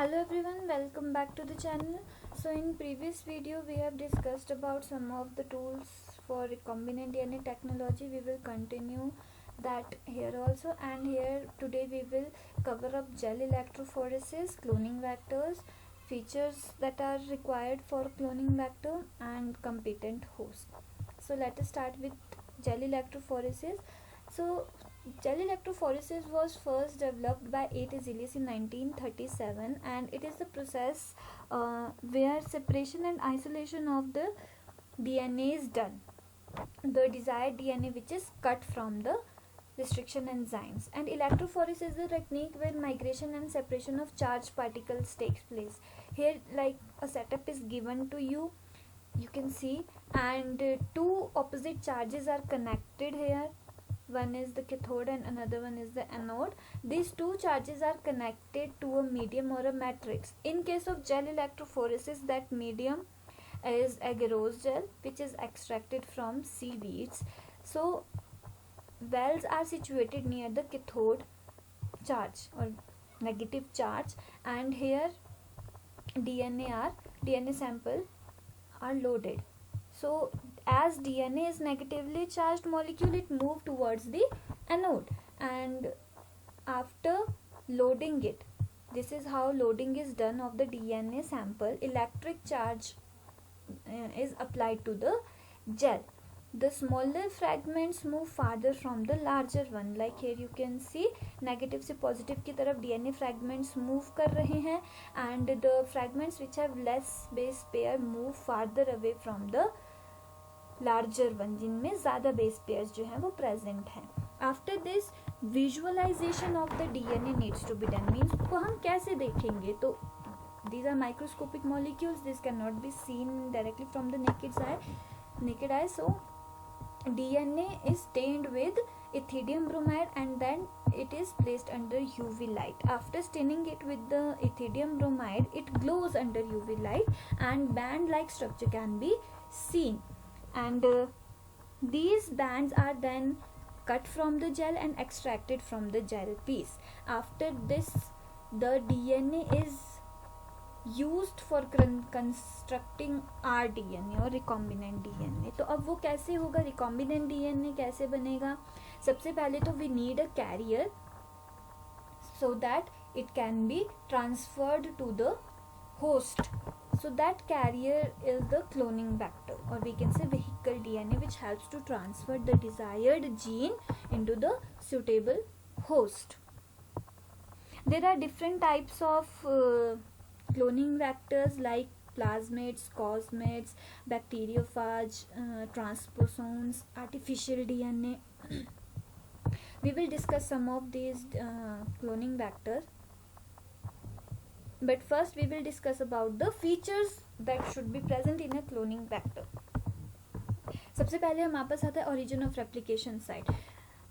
Hello everyone, welcome back to the channel. So in previous video we have discussed about some of the tools for recombinant DNA technology. We will continue that here also, and here today we will cover up gel electrophoresis, cloning vectors, features that are required for cloning vector, and competent host. So let us start with gel electrophoresis. So gel electrophoresis was first developed by A. Tiselius in 1937, and it is the process where separation and isolation of the DNA is done, the desired DNA which is cut from the restriction enzymes. And electrophoresis is a technique where migration and separation of charged particles takes place. Here, like, a setup is given to you can see, and two opposite charges are connected here. One is the cathode and another one is the anode. These two charges are connected to a medium or a matrix. In case of gel electrophoresis, that medium is agarose gel, which is extracted from seaweeds. So wells are situated near the cathode charge or negative charge, and here DNA sample are loaded. So as DNA is negatively charged molecule, it moves towards the anode, and after loading it, this is how loading is done of the DNA sample. Electric charge is applied to the gel. The smaller fragments move farther from the larger one. Like here you can see, negative से positive की तरफ DNA fragments move कर रहे हैं, and the fragments which have less base pair move farther away from the larger one, जिनमें ज़्यादा base pairs जो हैं वो present हैं. After this, visualization of the DNA needs to be done. Means को हम कैसे देखेंगे? तो these are microscopic molecules. This cannot be seen directly from the naked eye. So DNA is stained with ethidium bromide, and then it is placed under UV light. After staining it with the ethidium bromide, it glows under UV light, and band-like structure can be seen. And these bands are then cut from the gel and extracted from the gel piece. After this, the DNA is used for constructing rDNA और recombinant DNA. तो अब वो कैसे होगा, recombinant DNA कैसे बनेगा? सबसे पहले तो we need a carrier so that it can be transferred to the host. So that carrier is the cloning vector, or we can say vehicle DNA, which helps to transfer the desired gene into the suitable host. There are different types of cloning vectors like plasmids, cosmids, bacteriophage, transposons, artificial DNA. We will discuss some of these cloning vectors, but first we will discuss about the features that should be present in a cloning vector. सबसे पहले हमारे पास आता है origin of replication site.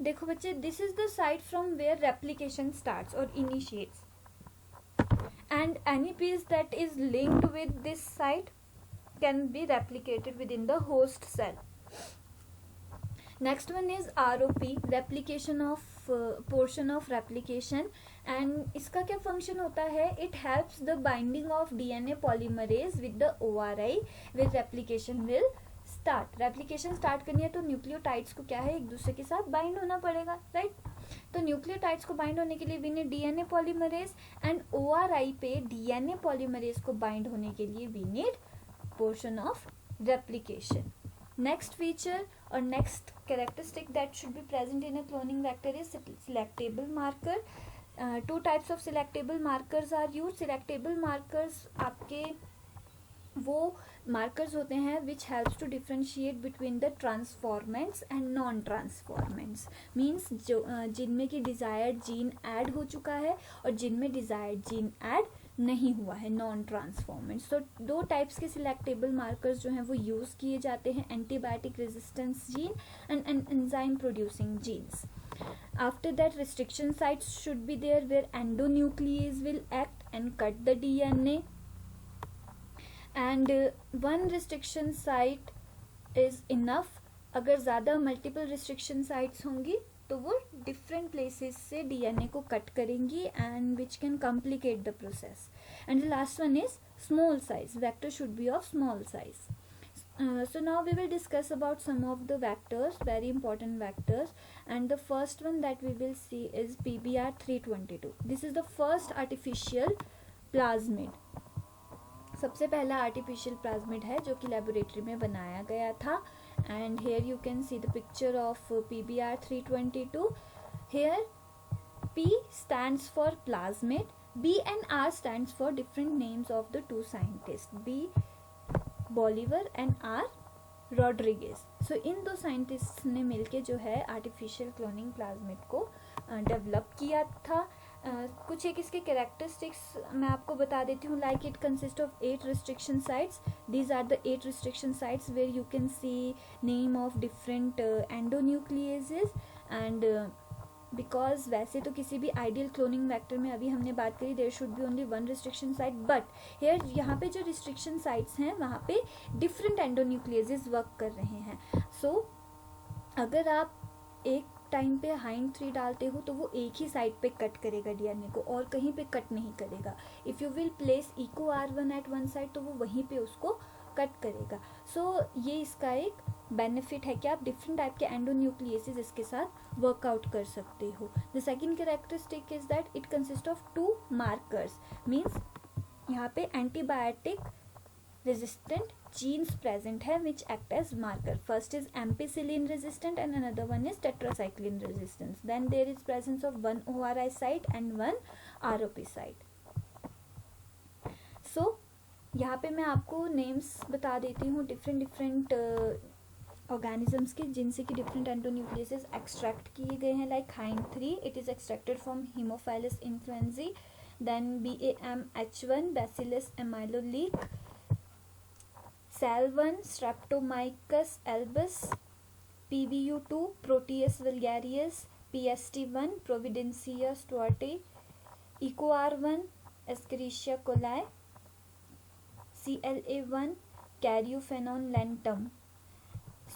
देखो बच्चे, this is the site from where replication starts or initiates, and any piece that is linked with this site can be replicated within the host cell. Next one is ROP, replication of portion of replication, and इसका क्या function होता है? It helps the binding of DNA polymerase with the ORI, where replication will start. replication start करनी है तो nucleotides को क्या है, एक दूसरे के साथ बाइंड होना पड़ेगा, राइट? तो न्यूक्लियोटाइड्स को बाइंड होने के लिए we need DNA polymerase, and ORI पे डीएनए पॉलीमरेज को बाइंड होने के लिए we need portion of replication. Next feature or next characteristic that should be present in a cloning vector is selectable marker. Two types of selectable markers are used. Selectable markers आपके वो markers होते हैं which helps to differentiate between the transformants and non-transformants. Means जो जिनमें की desired gene add हो चुका है और जिनमें desired gene add नहीं हुआ है, नॉन ट्रांसफॉर्मेंट. तो दो टाइप्स के सिलेक्टेबल मार्कर्स जो हैं वो यूज़ किए जाते हैं, antibiotic resistance gene and enzyme producing genes. After that, restriction sites should be there where endonuclease will act and cut the DNA, and one restriction site is enough. अगर ज़्यादा multiple restriction sites होंगी तो वो different places से DNA को cut करेंगी and which can complicate the process. And the last one is small size. Vector should be of small size. So now we will discuss about some of the vectors, very important vectors, and the first one that we will see is PBr322. This is the first artificial plasmid. सबसे पहला artificial plasmid है जो कि laboratory में बनाया गया था. And here you can see the picture of PBr322. Here P stands for plasmid, B and R stands for different names of the two scientists, B Bolivar and R Rodriguez. So इन दो scientist ने मिलके जो है artificial cloning plasmid को develop किया था. कुछ एक इसके कैरेक्टरिस्टिक्स मैं आपको बता देती हूँ. Like it consist of 8 restriction sites. These are the 8 restriction sites where you can see name of different endonucleases. And because वैसे तो किसी भी आइडियल क्लोनिंग वेक्टर में अभी हमने बात करी there should be only 1 restriction site, but here यहाँ पे जो रिस्ट्रिक्शन साइट्स हैं वहाँ पे डिफरेंट एंडोन्यूक्लियेसेस वर्क कर रहे हैं. सो अगर आप एक टाइम पे हाइंड 3 डालते हो तो वो एक ही साइड पे कट करेगा डीएनए को और कहीं पे कट नहीं करेगा. If you will place Eco R1 at one side तो वो वहीं पे उसको कट करेगा. सो ये इसका एक बेनिफिट है कि आप डिफरेंट टाइप के एंडोन्यूक्लियेसेस इसके साथ वर्कआउट कर सकते हो. The second characteristic is that it consist of 2 markers. Means यहाँ पे एंटीबायोटिक रेजिस्टेंट जीन्स प्रेजेंट है which act as marker. First is ampicillin resistant and another one is tetracycline resistance. Then there is presence of 1 ORI site and 1 ROP site. So यहाँ पे मैं आपको names बता देती हूँ डिफरेंट ऑर्गेनिजम्स के जिनसे कि डिफरेंट एंडोन्यूक्लियसेस एक्सट्रैक्ट किए गए हैं. Like HIND3 it is extracted from Haemophilus influenzae. Then BAMH1 Bacillus एमाइलोलीक. SAL1 Streptomyces albus. PBU2 Proteus vulgaris. PST1 Providencia stuartii. EcoR1 Escherichia coli. CLA1 Caryophanon latum.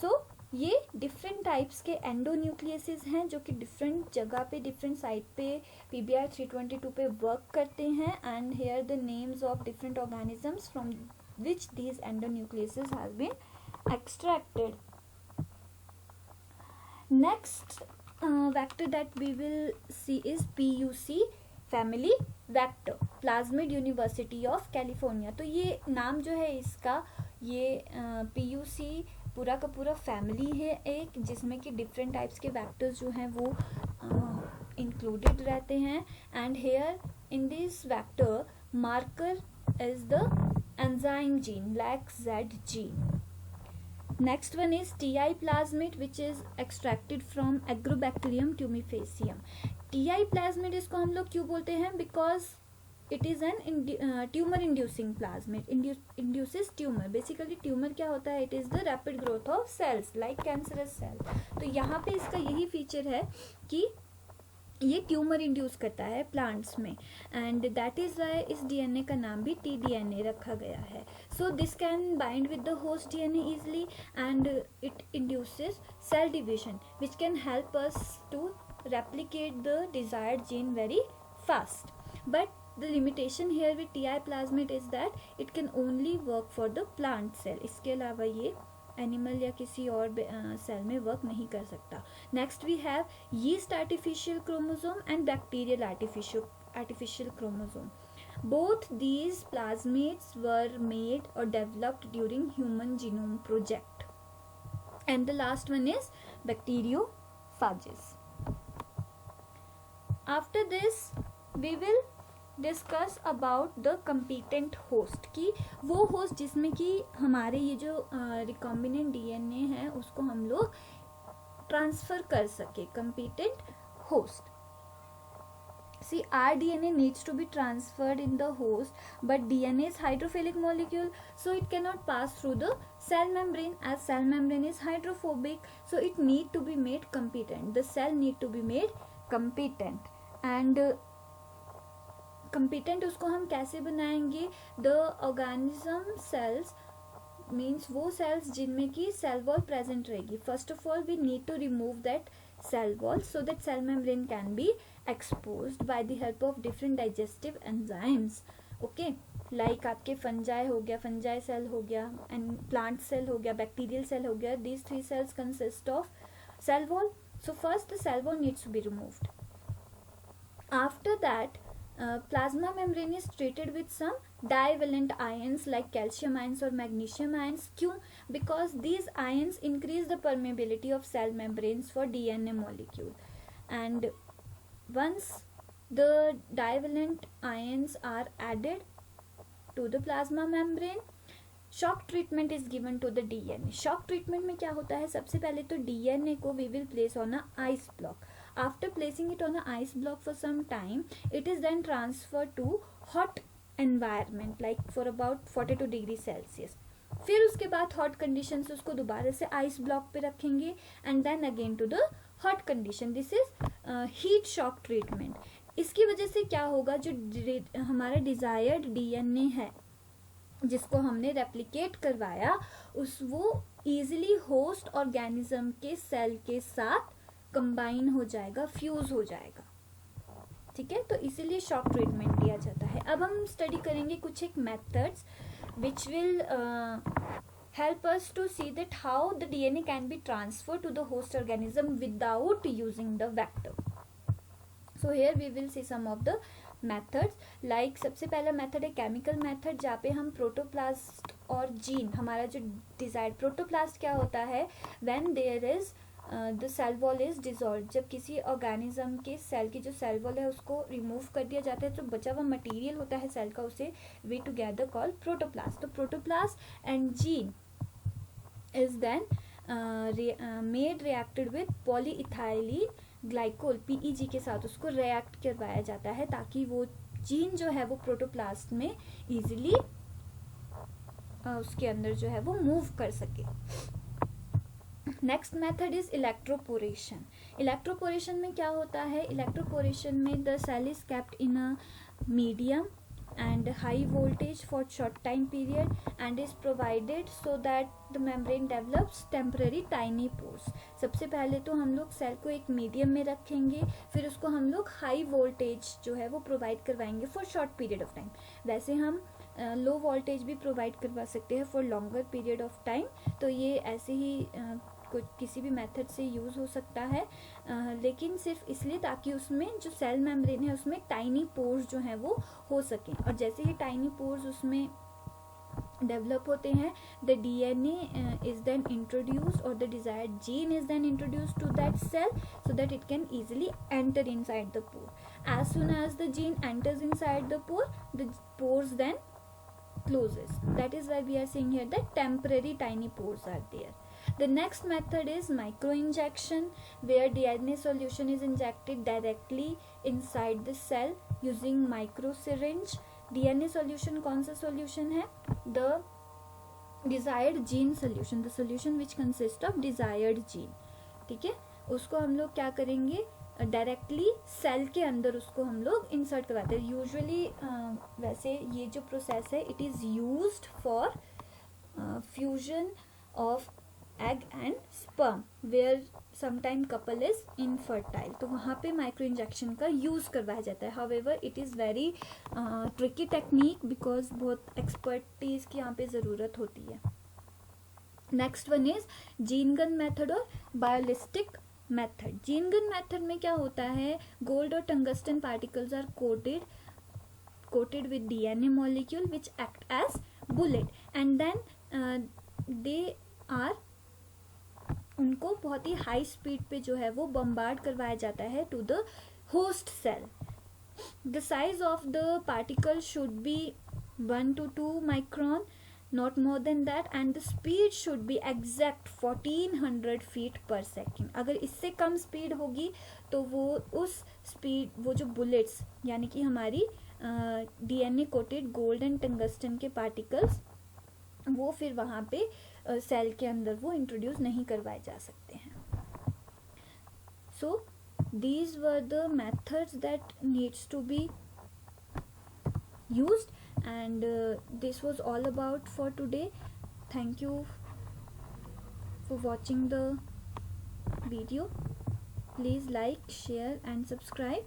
So ये different types के एंडोन्यूक्लियसेस हैं जो कि different जगह पे डिफरेंट साइट पे PBr322 पे वर्क करते हैं. And here the names of different organisms from which these endonucleases has been extracted. Next vector that we will see is PUC family vector, plasmid university of California. तो ये नाम जो है इसका, ये PUC पूरा का पूरा फैमिली है एक, जिसमें कि डिफरेंट टाइप्स के वेक्टर्स जो हैं वो इंक्लूडेड रहते हैं. And here in this vector marker is the enzyme gene LAC-Z gene. Next one is TI plasmid which is extracted from Agrobacterium tumefacium. TI plasmid इसको हम लोग क्यों बोलते हैं? Because it is an tumor inducing plasmid. Induces tumor. Basically tumor क्या होता है? It is the rapid growth of cells like cancerous cell. तो यहाँ पे इसका यही फीचर है कि ये ट्यूमर इंड्यूस करता है प्लांट्स में. एंड दैट इज वाई इस डीएनए का नाम भी tDNA रखा गया है. So this can bind with the host DNA easily and it induces cell division which can help us to replicate the desired gene very fast. But the limitation here with TI plasmid is that it can only work for the plant cell. इसके अलावा ये animal या किसी और cell में work नहीं कर सकता. Next we have yeast artificial chromosome and bacterial artificial chromosome. Both these plasmids were made और developed during human genome project. And the last one is bacteriophages. After this we will discuss about the competent host, कि वो host जिसमें कि हमारे ये जो recombinant DNA है उसको हम लोग ट्रांसफर कर सके. Competent host. See, our DNA needs to be transferred in the host, but DNA is hydrophilic molecule, so it cannot pass through the cell membrane, as cell membrane is hydrophobic, so it need to be made competent. The cell need to be made competent. And competent उसको हम कैसे बनाएंगे? The organism cells means वो cells जिनमें की cell wall present रहेगी. First of all we need to remove that cell wall so that cell membrane can be exposed by the help of different digestive enzymes. Okay, like आपके fungi हो गया, fungi cell हो गया, and plant cell हो गया, bacterial cell हो गया. These three cells consist of cell wall. So first the cell wall needs to be removed. After that, plasma membrane is treated with some divalent ions like calcium ions or magnesium ions. क्यों? Because these ions increase the permeability of cell membranes for DNA molecule. And once the divalent ions are added to the plasma membrane, shock treatment is given to the DNA. Shock treatment में क्या होता है? सबसे पहले तो DNA को we will place on a ice block. After placing it on a ice block for some time, it is then transfer to hot environment like for about 42 degree Celsius. फिर उसके बाद हॉट कंडीशन से उसको दोबारा से ice block पे रखेंगे and then again to the hot condition. This is heat shock treatment. इसकी वजह से क्या होगा? जो हमारा डिजायर्ड डीएनए है जिसको हमने रेप्लिकेट करवाया, उस वो इजीली होस्ट ऑर्गेनिज्म के सेल के साथ कंबाइन हो जाएगा, फ्यूज हो जाएगा. ठीक है, तो इसीलिए शॉक ट्रीटमेंट दिया जाता है. अब हम स्टडी करेंगे कुछ एक methods which will help us to see that how the DNA can be transferred to the host organism without using the vector. So here we will see some of the methods. like सबसे पहला method है chemical method, जहाँ पे हम protoplast और gene, हमारा जो desired protoplast क्या होता है, when there is the cell wall is dissolve, जब किसी ऑर्गेनिज्म के सेल की जो सेल वॉल है उसको रिमूव कर दिया जाता है, तो बचा हुआ मटेरियल होता है सेल का, उसे वी टुगेदर कॉल प्रोटोप्लास्ट. तो protoplast and gene is then made reacted with polyethylene glycol PEG के साथ उसको रिएक्ट करवाया जाता है ताकि वो जीन जो है वो प्रोटोप्लास्ट में इजीली उसके अंदर जो है वो मूव कर सके. Next method is electroporation. Electroporation में क्या होता है? इलेक्ट्रोपोरेशन में the cell is kept in a medium and high voltage for short time period and is provided so that the membrane develops temporary tiny pores. सबसे पहले तो हम लोग सेल को एक मीडियम में रखेंगे, फिर उसको हम लोग हाई वोल्टेज जो है वो प्रोवाइड करवाएंगे for short period of time. वैसे हम लो वोल्टेज भी प्रोवाइड करवा सकते हैं for longer period of time. तो ये ऐसे ही कुछ किसी भी मेथड से यूज़ हो सकता है, लेकिन सिर्फ इसलिए ताकि उसमें जो सेल मेम्ब्रेन है उसमें टाइनी पोर्स जो हैं वो हो सकें. और जैसे ही टाइनी पोर्स उसमें डेवलप होते हैं, the DNA is then introduced और the desired gene is then introduced to that cell so that it can easily enter inside the pore. As soon as the gene enters inside the pores then closes. That is why we are seeing here that temporary tiny pores are there. The next method is microinjection, where DNA solution is injected directly inside the cell using microsyringe. DNA solution कौन सा solution है? The desired gene solution, the solution which consists of desired gene. ठीक है, उसको हम लोग क्या करेंगे? डायरेक्टली सेल के अंदर उसको हम लोग इंसर्ट करवाते हैं. यूजुअली वैसे ये जो प्रोसेस है it is used for fusion of egg and sperm where sometime couple is infertile, तो वहाँ पे माइक्रो इंजेक्शन का यूज़ करवाया जाता है. However it is very tricky technique because बहुत एक्सपर्टीज की यहाँ पे ज़रूरत होती है. Next one is gene gun method और biolistic method. Gene gun method में क्या होता है? गोल्ड और tungsten particles are coated with DNA molecule which act as bullet and then they are उनको बहुत ही हाई स्पीड पे जो है वो बम्बार्ड करवाया जाता है to the host cell. The size of the particle should be 1 to 2 micron, not more than that, and the speed should be exact 1400 feet per second. अगर इससे कम स्पीड होगी तो वो उस स्पीड, वो जो बुलेट्स यानी कि हमारी DNA coated gold and tungsten के पार्टिकल्स वो फिर वहाँ पे सेल के अंदर वो इंट्रोड्यूस नहीं करवाए जा सकते हैं. सो these were the methods that needs to be used and this was all about for today. Thank you for watching the video. Please like, share and subscribe.